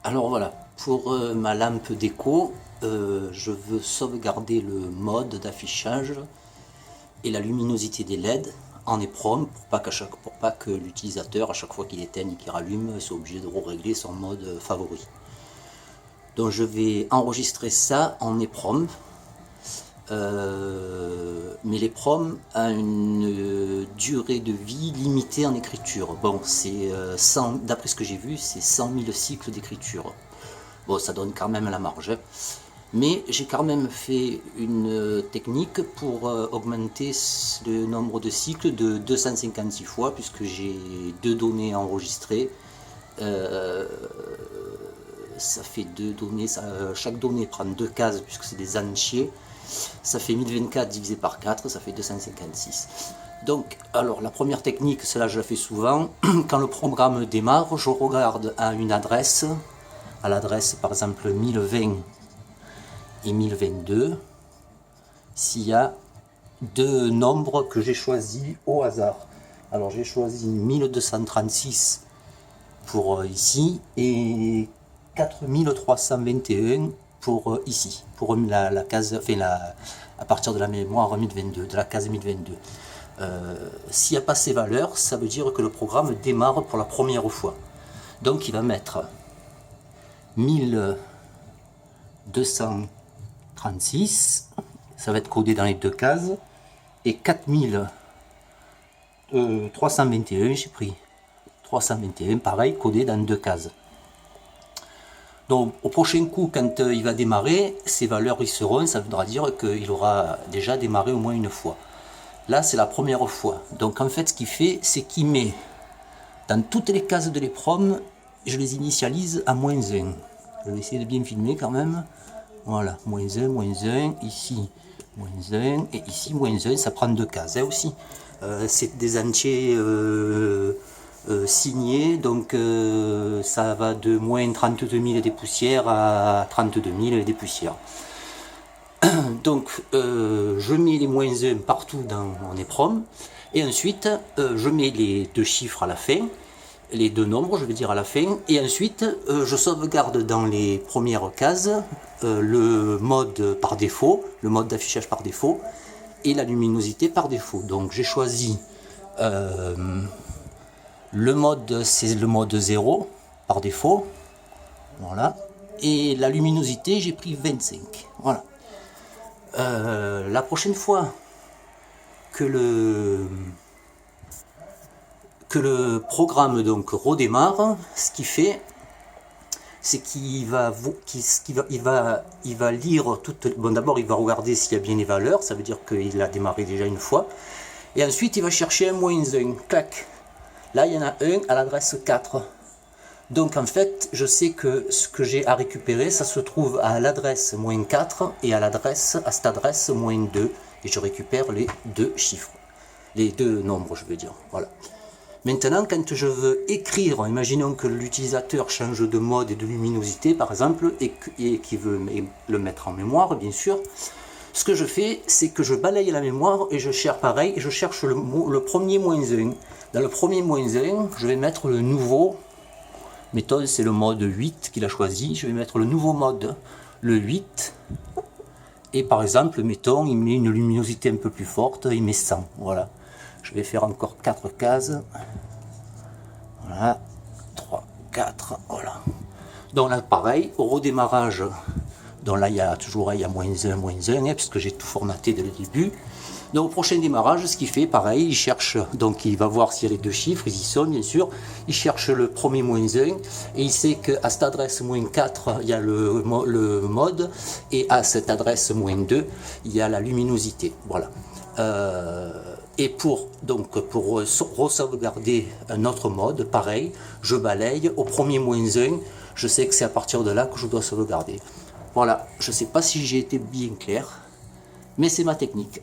Alors voilà, pour ma lampe déco, je veux sauvegarder le mode d'affichage et la luminosité des LED en EEPROM pour pas que l'utilisateur, à chaque fois qu'il éteigne et qu'il rallume, soit obligé de régler son mode favori. Donc je vais enregistrer ça en EEPROM. Mais l'EEPROM a une durée de vie limitée en écriture. Bon, c'est d'après ce que j'ai vu, c'est 100 000 cycles d'écriture. Bon, ça donne quand même la marge. Mais j'ai quand même fait une technique pour augmenter le nombre de cycles de 256 fois, puisque j'ai deux données enregistrées. Ça fait deux données, chaque donnée prend deux cases, puisque c'est des entiers. Ça fait 1024 divisé par 4, ça fait 256. Donc, alors la première technique, cela je la fais souvent, quand le programme démarre, je regarde à une adresse, à l'adresse par exemple 1020 et 1022, s'il y a deux nombres que j'ai choisis au hasard. Alors j'ai choisi 1236 pour ici et 4321 pour ici, pour la case, enfin à partir de la mémoire 1022, de la case 1022. S'il n'y a pas ces valeurs, ça veut dire que le programme démarre pour la première fois. Donc il va mettre 1236, ça va être codé dans les deux cases, et 4321, j'ai pris 321, pareil, codé dans deux cases. Donc au prochain coup, quand il va démarrer, ces valeurs y seront, ça voudra dire qu'il aura déjà démarré au moins une fois. Là, c'est la première fois. Donc en fait, ce qu'il fait, c'est qu'il met dans toutes les cases de l'EEPROM, je les initialise à -1. Je vais essayer de bien filmer quand même. Voilà, -1, ici -1, et ici -1, ça prend deux cases aussi. C'est des entiers signés, donc ça va de moins 32 000 et des poussières à 32 000 et des poussières. Donc je mets les -1 partout dans mon EEPROM, et ensuite je mets les deux chiffres à la fin, les deux nombres je veux dire à la fin, et ensuite je sauvegarde dans les premières cases le mode par défaut, le mode d'affichage par défaut, et la luminosité par défaut. Donc j'ai choisi le mode, c'est le mode 0 par défaut, voilà, et la luminosité j'ai pris 25, voilà. La prochaine fois que le programme donc redémarre, ce qu'il fait, c'est qu'il va, il va lire toutes. Bon, d'abord il va regarder s'il y a bien les valeurs, ça veut dire qu'il a démarré déjà une fois, et ensuite il va chercher un -1, clac. Là il y en a un à l'adresse 4. Donc en fait, je sais que ce que j'ai à récupérer, ça se trouve à l'adresse -4 et à cette adresse -2. Et je récupère les deux chiffres. Les deux nombres, je veux dire. Voilà. Maintenant, quand je veux écrire, imaginons que l'utilisateur change de mode et de luminosité, par exemple, et qu'il veut le mettre en mémoire, bien sûr. Ce que je fais, c'est que je balaye la mémoire et je cherche pareil, et je cherche le premier -1. Dans le premier -1, je vais mettre le nouveau. Mettons, c'est le mode 8 qu'il a choisi. Je vais mettre le nouveau mode, le 8. Et par exemple, mettons, il met une luminosité un peu plus forte, il met 100. Voilà. Je vais faire encore 4 cases. Voilà. 3, 4, voilà. Donc là, pareil, au redémarrage, donc là, il y a toujours -1, hein, puisque j'ai tout formaté dès le début. Donc au prochain démarrage, ce qu'il fait, pareil, il cherche, donc il va voir s'il y a les deux chiffres, ils y sont bien sûr, il cherche le premier -1, et il sait qu'à cette adresse -4, il y a le mode, et à cette adresse -2, il y a la luminosité, voilà. Et pour sauvegarder un autre mode, pareil, je balaye au premier -1, je sais que c'est à partir de là que je dois sauvegarder. Voilà, je ne sais pas si j'ai été bien clair, mais c'est ma technique.